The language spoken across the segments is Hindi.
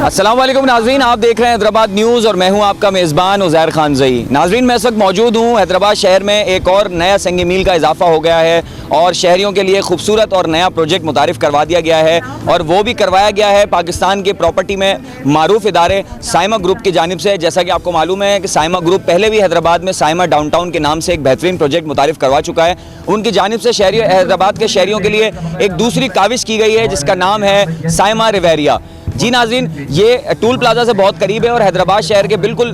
अस्सलाम वालेकुम नाजरीन, आप देख रहे हैं हैदराबाद न्यूज़ और मैं हूं आपका मेज़बान उज़ैर खान ज़ई। नाजरीन, मैं इस वक्त मौजूद हूं हैदराबाद शहर में। एक और नया संग मील का इजाफा हो गया है और शहरियों के लिए खूबसूरत और नया प्रोजेक्ट मुतारिफ़ करवा दिया गया है और वो भी करवाया गया है पाकिस्तान के प्रॉपर्टी में मारूफ इदारे साइमा ग्रुप की जानिब से। जैसा कि आपको मालूम है कि साइमा ग्रुप पहले भी हैदराबाद में साइमा डाउनटाउन के नाम से एक बेहतरीन प्रोजेक्ट मुतारिफ़ करवा चुका है। उनकी जानिब से शहरी हैदराबाद के शहरियों के लिए एक दूसरी काविश की गई है जिसका नाम है साइमा रिवेरिया। जी नाज़रीन, ये टूल प्लाजा से बहुत करीब है और हैदराबाद शहर के बिल्कुल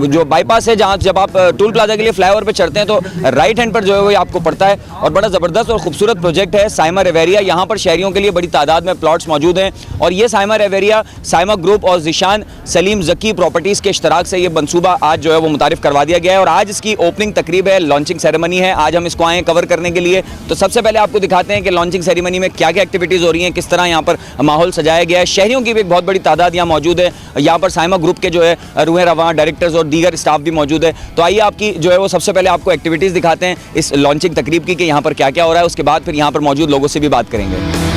जो बाईपास है, जहाँ जब आप टूल प्लाजा के लिए फ्लाईओवर पे चढ़ते हैं तो राइट हैंड पर जो है वो आपको पड़ता है और बड़ा ज़बरदस्त और खूबसूरत प्रोजेक्ट है साइमा रिवेरिया। यहाँ पर शहरियों के लिए बड़ी तादाद में प्लॉट्स मौजूद हैं और ये साइमा रिवेरिया साइमा ग्रुप और ज़िशान सलीम ज़की प्रॉपर्टीज़ के इश्तराक से ये मनसूबा आज जो है वो मुतारिफ़ करवा दिया गया है और आज इसकी ओपनिंग तकरीब है, लॉन्चिंग सेरेमनी है। आज हम इसको आए कवर करने के लिए। तो सबसे पहले आपको दिखाते हैं कि लॉन्चिंग सेरेमनी में क्या क्या एक्टिविटीज़ हो रही हैं, किस तरह यहाँ पर माहौल सजाया गया है। शहरियों की भी एक बहुत बड़ी तादाद यहाँ मौजूद है। यहाँ पर साइमा ग्रुप के जो है रूहें रवां, डायरेक्टर्स और दीगर स्टाफ भी मौजूद है। तो आइए आपकी जो है वो सबसे पहले आपको एक्टिविटीज़ दिखाते हैं इस लॉन्चिंग तकरीब की कि यहाँ पर क्या क्या हो रहा है। उसके बाद फिर यहाँ पर मौजूद लोगों से भी बात करेंगे।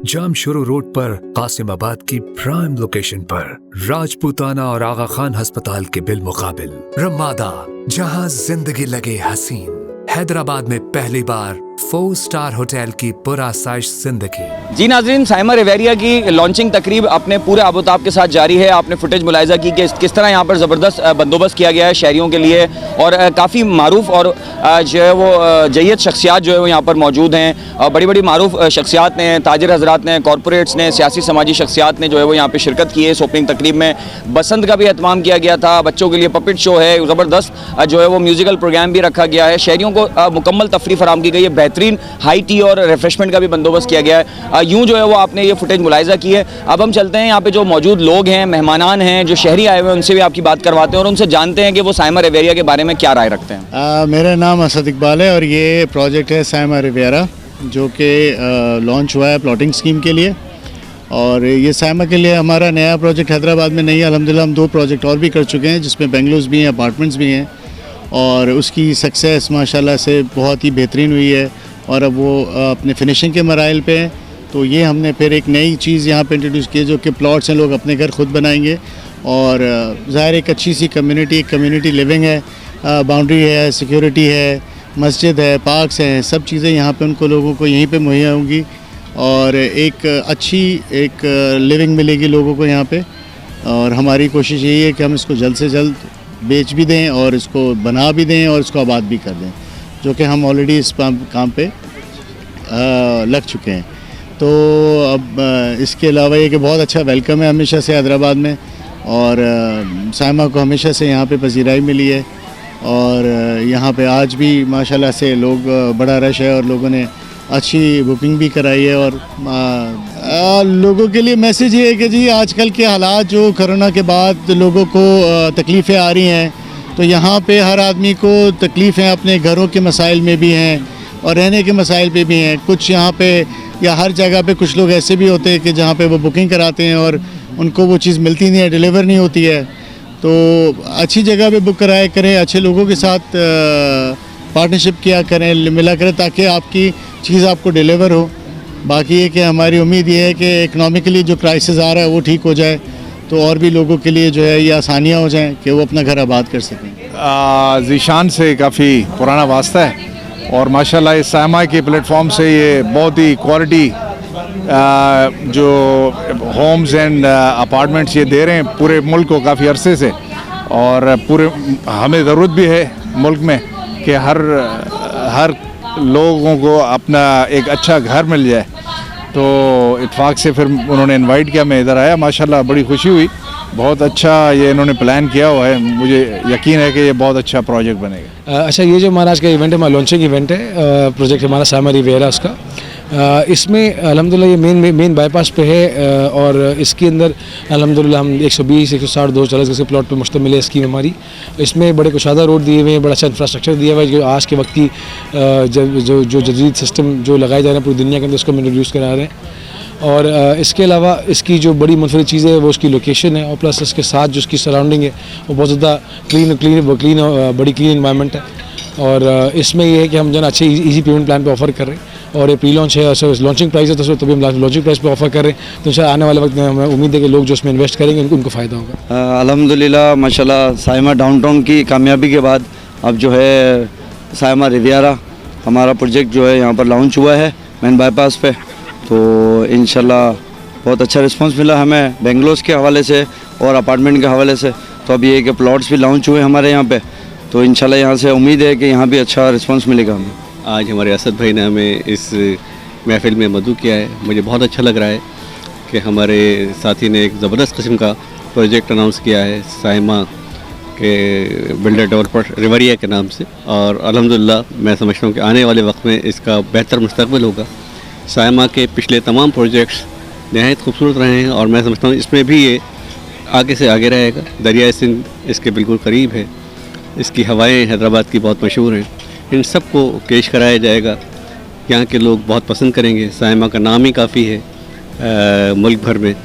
जामशुरू रोड पर कासिमाबाद की प्राइम लोकेशन पर राजपूताना और आगा खान अस्पताल के बिल मुकाबिल रमादा, जहां जिंदगी लगे हसीन। हैदराबाद में पहली बार 4 स्टार होटल की पुरासाइश जिंदगी। जी नाज़रीन, साइमा रिवेरिया की लॉन्चिंग तकरीब अपने पूरे आबोताब के साथ जारी है। आपने फुटेज मुलाहिजा की कि किस तरह यहाँ पर ज़बरदस्त बंदोबस्त किया गया है शहरियों के लिए और काफ़ी मारूफ और जो है वो जय्यद शख्सियात जो है वो यहाँ पर मौजूद हैं। बड़ी बड़ी मारूफ शख्सियात ने, ताजिर हजरात ने, कॉरपोरेट्स ने, सियासी समाजी शख्सियात ने जो है वो यहाँ पर शिरकत की है इस ओपनिंग तकरीब में। बसंत का भी एहतमाम किया गया था, बच्चों के लिए पपिट शो है, ज़बरदस्त जो है वो म्यूज़िकल प्रोग्राम भी रखा गया है। शहरियों को मुकम्मल तफरी फराम की गई है, बेहतरीन हाई टी और रिफ्रेशमेंट का भी बंदोबस्त किया गया है। यूँ जो है वो आपने ये फुटेज मुलाहिजा की है। अब हम चलते हैं यहाँ पे जो मौजूद लोग हैं, मेहमानान हैं, जो शहरी आए हुए हैं, उनसे भी आपकी बात करवाते हैं और उनसे जानते हैं कि वो साइमा रिवेरिया के बारे में क्या राय रखते हैं। मेरा नाम असद इकबाल है और ये प्रोजेक्ट है साइमा रिवेरिया जो कि लॉन्च हुआ है प्लॉटिंग स्कीम के लिए। और ये साइमा के लिए हमारा नया प्रोजेक्ट हैदराबाद में नहीं है। अल्हम्दुलिल्लाह हम 2 प्रोजेक्ट और भी कर चुके हैं जिसमें बेंगलुरु भी हैं, अपार्टमेंट्स भी हैं और उसकी सक्सेस माशाल्लाह से बहुत ही बेहतरीन हुई है और अब वो अपने फिनिशिंग के मराइल पे हैं। तो ये हमने फिर एक नई चीज़ यहाँ पे इंट्रोड्यूस की जो कि प्लॉट्स हैं, लोग अपने घर खुद बनाएंगे और ज़ाहिर एक अच्छी सी कम्युनिटी लिविंग है, बाउंड्री है, सिक्योरिटी है, मस्जिद है, पार्क्स हैं, सब चीज़ें यहाँ पे उनको लोगों को यहीं पे मुहैया होंगी और एक अच्छी एक लिविंग मिलेगी लोगों को यहाँ पे। और हमारी कोशिश यही है कि हम इसको जल्द से जल्द बेच भी दें और इसको बना भी दें और इसको आबाद भी कर दें, जो कि हम ऑलरेडी इस काम पे लग चुके हैं। तो अब इसके अलावा ये कि बहुत अच्छा वेलकम है हमेशा से हैदराबाद में और साइमा को हमेशा से यहाँ पे पजीराई मिली है और यहाँ पे आज भी माशाल्लाह से लोग बड़ा रश है और लोगों ने अच्छी बुकिंग भी कराई है। और लोगों के लिए मैसेज ये है कि जी आजकल के हालात जो कोरोना के बाद लोगों को तकलीफ़ें आ रही हैं, तो यहाँ पे हर आदमी को तकलीफ़ें अपने घरों के मसाइल में भी हैं और रहने के मसाइल पे भी हैं। कुछ यहाँ पे या हर जगह पे कुछ लोग ऐसे भी होते हैं कि जहाँ पे वो बुकिंग कराते हैं और उनको वो चीज़ मिलती नहीं है, डिलीवर नहीं होती है। तो अच्छी जगह पे बुक कराया करें, अच्छे लोगों के साथ पार्टनरशिप किया करें, मिला करें ताकि आपकी चीज़ आपको डिलीवर हो। बाकी ये कि हमारी उम्मीद ये है कि इकनॉमिकली जो क्राइसिस आ रहा है वो ठीक हो जाए तो और भी लोगों के लिए जो है ये आसानियाँ हो जाएं कि वो अपना घर आबाद कर सकें। ज़िशान से काफ़ी पुराना वास्ता है और माशाल्लाह इस साइमा के प्लेटफॉर्म से ये बहुत ही क्वालिटी जो होम्स एंड अपार्टमेंट्स ये दे रहे हैं पूरे मुल्क को काफ़ी अरसे से। और पूरे हमें ज़रूरत भी है मुल्क में कि हर लोगों को अपना एक अच्छा घर मिल जाए। तो इत्फाक से फिर उन्होंने इनवाइट किया, मैं इधर आया, माशाल्लाह बड़ी खुशी हुई। बहुत अच्छा ये इन्होंने प्लान किया हुआ है, मुझे यकीन है कि ये बहुत अच्छा प्रोजेक्ट बनेगा। अच्छा, ये जो हमारा आज का इवेंट है, हमारा लॉन्चिंग इवेंट है, प्रोजेक्ट हमारा साइमा रिवेरिया उसका। इसमें अल्हम्दुलिल्लाह ये मेन बाईपास पे है और इसके अंदर अल्हम्दुलिल्लाह हम 120-160 240 के प्लॉट पे मुश्तमिल है स्कीम हमारी। इसमें बड़े कुशादा रोड दिए हुए हैं, बड़ा अच्छा इंफ्रास्ट्रक्चर दिया हुआ है जो आज के वक्त की जो जदीद सिस्टम जो लगाए जा रहे हैं पूरी दुनिया के अंदर उसको हम इंट्रोड्यूस करा रहे हैं। और इसके अलावा इसकी जो बड़ी मुनफरद चीज़ है वो उसकी लोकेशन है, और प्लस इसके साथ जो उसकी सराउंडिंग है वो बहुत ज़्यादा बड़ी क्लीन इन्वायरमेंट है। और इसमें ये है कि हम जो है अच्छे इजी पेमेंट प्लान पे ऑफर कर रहे हैं, और ये प्री लॉन्च है, लॉन्चिंग प्राइस है, तो तभी हम लॉन्चिंग प्राइस पे ऑफर कर रहे हैं। तो इंशाल्लाह आने वाले वक्त में हमें उम्मीद है कि लोग जो उसमें इन्वेस्ट करेंगे उनको फ़ायदा होगा। अल्हम्दुलिल्लाह माशाल्लाह साइमा डाउनटाउन की कामयाबी के बाद अब जो है साइमा रिवियरा हमारा प्रोजेक्ट जो है यहाँ पर लॉन्च हुआ है मेन बाईपास पे। तो इंशाल्लाह बहुत अच्छा रिस्पांस मिला हमें बेंगलोर के हवाले से और अपार्टमेंट के हवाले से। तो अब ये है कि प्लॉट्स भी लॉन्च हुए हमारे यहाँ पे, तो इंशाल्लाह यहाँ से उम्मीद है कि यहाँ भी अच्छा रिस्पांस मिलेगा हमें। आज हमारे असद भाई ने हमें इस महफिल में मदऊ किया है। मुझे बहुत अच्छा लग रहा है कि हमारे साथी ने एक ज़बरदस्त किस्म का प्रोजेक्ट अनाउंस किया है साइमा के बिल्डर डेवलपर रिवरिया के नाम से, और अल्हम्दुलिल्लाह मैं समझता हूँ कि आने वाले वक्त में इसका बेहतर मुस्तकबिल होगा। साइमा के पिछले तमाम प्रोजेक्ट्स नहायत खूबसूरत रहे हैं, और मैं समझता हूँ इसमें भी ये आगे से आगे रहेगा। दरियाए सिंध इसके बिल्कुल करीब है, इसकी हवाएं हैदराबाद की बहुत मशहूर हैं, इन सब को पेश कराया जाएगा। यहाँ के लोग बहुत पसंद करेंगे। साइमा का नाम ही काफ़ी है मुल्क भर में,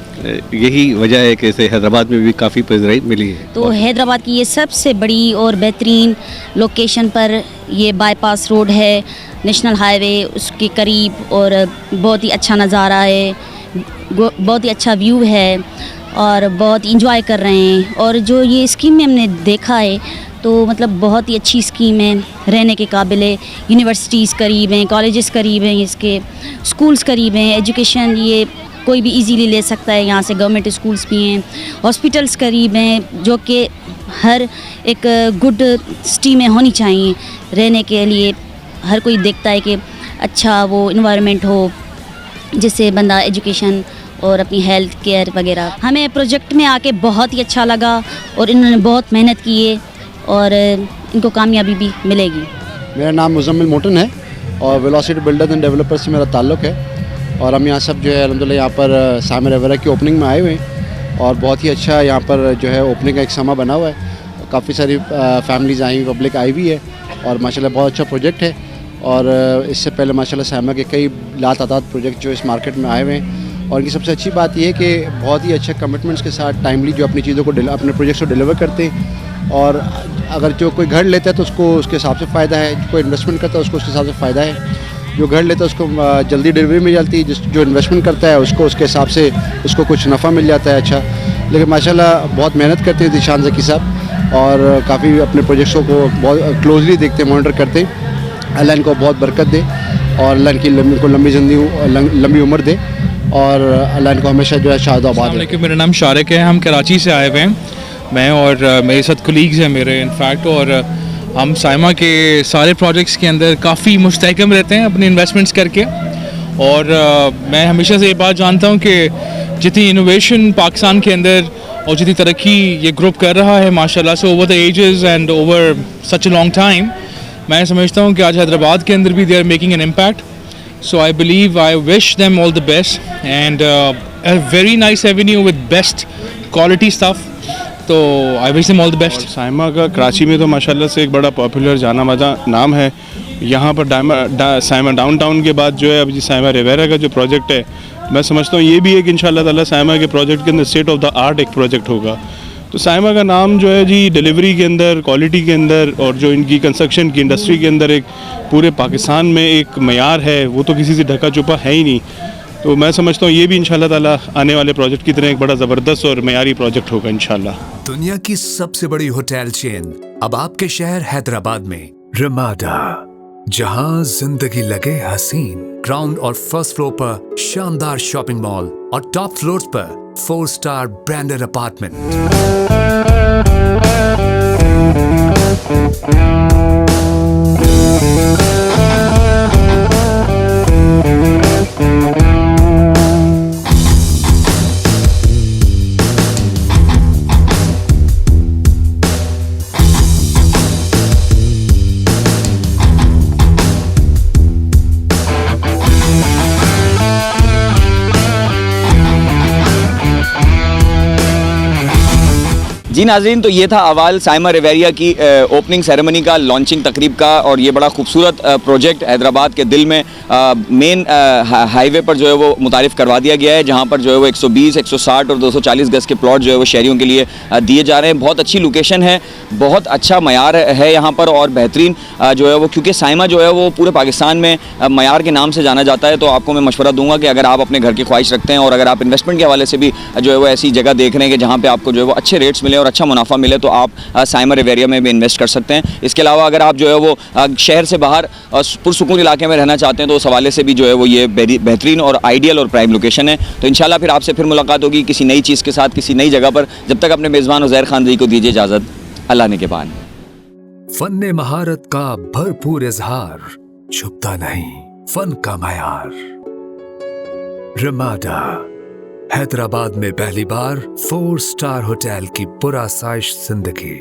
यही वजह है कि इसे हैदराबाद में भी काफ़ी पज़राई मिली है। तो हैदराबाद की ये सबसे बड़ी और बेहतरीन लोकेशन पर ये बाईपास रोड है, नेशनल हाईवे उसके करीब, और बहुत ही अच्छा नज़ारा है, बहुत ही अच्छा व्यू है, और बहुत इंजॉय कर रहे हैं। और जो ये स्कीम में हमने देखा है तो मतलब बहुत ही अच्छी स्कीम है, रहने के काबिल है। यूनिवर्सिटीज़ करीब हैं, कॉलेजेस करीब हैं, इसके स्कूल्स करीब हैं, एजुकेशन ये कोई भी इजीली ले सकता है, यहाँ से गवर्नमेंट स्कूल्स भी हैं, हॉस्पिटल्स करीब हैं, जो कि हर एक गुड सिटी में होनी चाहिए रहने के लिए। हर कोई देखता है कि अच्छा वो इन्वायरमेंट हो जिससे बंदा एजुकेशन और अपनी हेल्थ केयर वगैरह। हमें प्रोजेक्ट में आके बहुत ही अच्छा लगा, और इन्होंने बहुत मेहनत की है, और इनको कामयाबी भी मिलेगी। मेरा नाम मुजम्मिल मोटन है, और वेलोसिटी बिल्डर्स एंड डेवलपर्स से मेरा ताल्लुक़ है, और हम यहाँ सब जो है अल्हम्दुलिल्लाह यहाँ पर साइमा रिवियरा की ओपनिंग में आए हुए हैं, और बहुत ही अच्छा यहाँ पर जो है ओपनिंग का एक समा बना हुआ है। काफ़ी सारी फैमिलीज़ आई हुई, पब्लिक आई हुई है, और माशाल्लाह बहुत अच्छा प्रोजेक्ट है। और इससे पहले माशाल्लाह साइमा के कई लातादाद प्रोजेक्ट जो इस मार्केट में आए हुए हैं, और इनकी सबसे अच्छी बात यह है कि बहुत ही अच्छे कमिटमेंट्स के साथ टाइमली जो अपनी चीज़ों को अपने प्रोजेक्ट्स को डिलीवर करते हैं। और अगर जो कोई घर लेता है तो उसको उसके हिसाब से फ़ायदा है, कोई इन्वेस्टमेंट करता है उसको उसके हिसाब से फ़ायदा है। जो घर लेता है उसको जल्दी डिलीवरी मिल जाती है, जो इन्वेस्टमेंट करता है उसको उसके हिसाब से उसको कुछ नफ़ा मिल जाता है अच्छा। लेकिन माशाल्लाह बहुत मेहनत करते हैं ज़ीशान ज़की साहब, और काफ़ी अपने प्रोजेक्ट्सों को बहुत क्लोजली देखते हैं, मॉनिटर करते हैं। अल्लाह इनको बहुत बरकत दे, और अल्लाह इनकी लंबी ज़िंदगी लंबी उम्र दे, और अल्लाह इनको हमेशा जो है शादाबाद रखे। मेरा नाम शारिक है, हम कराची से आए हुए हैं, मैं और मेरे साथ कलीग्स हैं मेरे इनफैक्ट, और हम साइमा के सारे प्रोजेक्ट्स के अंदर काफ़ी मुस्तहकम रहते हैं अपने इन्वेस्टमेंट्स करके। और मैं हमेशा से ये बात जानता हूँ कि जितनी इनोवेशन पाकिस्तान के अंदर और जितनी तरक्की ये ग्रुप कर रहा है माशाल्लाह से over the ages and over such a long time, मैं समझता हूँ कि आज हैदराबाद के अंदर भी they are making an impact. So I believe, I wish them all the best, and a very nice avenue with best quality stuff. तो I wish them all the best. Saima का कराची में तो माशाल्लाह से एक बड़ा पॉपुलर जाना माना नाम है। यहाँ पर साइमा डाउनटाउन के बाद जो है अभी साइमा रिवियरा का जो प्रोजेक्ट है, मैं समझता हूँ ये भी एक इंशाल्लाह ताला साइमा के प्रोजेक्ट के अंदर स्टेट ऑफ द आर्ट एक प्रोजेक्ट होगा। तो साइमा का नाम जो है जी डिलीवरी के अंदर, क्वालिटी के अंदर, और जो इनकी कंस्ट्रक्शन की इंडस्ट्री के अंदर एक पूरे पाकिस्तान में एक मयार है, वो तो किसी से ढका छुपा है ही नहीं। तो मैं समझता हूँ ये भी इंशाल्लाह ताला आने वाले प्रोजेक्ट की तरह एक बड़ा ज़बरदस्त और मयारी प्रोजेक्ट होगा इंशाल्लाह। दुनिया की सबसे बड़ी होटल चेन अब आपके शहर हैदराबाद में, रमादा, जहां जिंदगी लगे हसीन। ग्राउंड और फर्स्ट फ्लोर पर शानदार शॉपिंग मॉल, और टॉप फ्लोर्स पर 4 स्टार ब्रांडेड अपार्टमेंट। जी नाज़रीन, तो ये था अवाल साइमा रिवेरिया की ओपनिंग सेरेमनी का, लॉन्चिंग तकरीब का। और ये बड़ा खूबसूरत प्रोजेक्ट हैदराबाद के दिल में मेन हाईवे पर जो है वो मुतारिफ़ करवा दिया गया है, जहाँ पर जो है वो 120, 160 और 240 गज़ के प्लॉट जो है वो शहरियों के लिए दिए जा रहे हैं। बहुत अच्छी लोकेशन है, बहुत अच्छा मयार है यहाँ पर और बेहतरीन जो है वो, क्योंकि साइमा जो है वो पूरे पाकिस्तान में मयार के नाम से जाना जाता है। तो आपको मैं मशवरा दूंगा कि अगर आप अपने घर की ख्वाहिश रखते हैं और अगर आप इन्वेस्टमेंट के हवाले से भी जो है वो ऐसी जगह देख रहे हैं कि जहाँ पे आपको जो है वो अच्छे रेट्स मिले और अच्छा मुनाफा मिले, तो आप साइमा रिवेरिया में भी इन्वेस्ट कर सकते हैं। इसके अलावा अगर आप जो है वो शहर से बाहर पुरसुकून इलाके में रहना चाहते हैं तो उस हवाले से भी जो है वो ये बेहतरीन और आइडियल और प्राइम लोकेशन है। तो इंशाल्लाह फिर आपसे फिर मुलाकात होगी किसी नई चीज़ के साथ, किसी नई जगह पर। जब तक अपने मेज़बान उज़ैर खान ज़ई को दीजिए इजाज़त। अल्लाह ने के बान। फन महारत का भरपूर इजहार, छुपता नहीं फन का मयार। रमादा, हैदराबाद में पहली बार 4 स्टार होटल की पुरासाइश जिंदगी।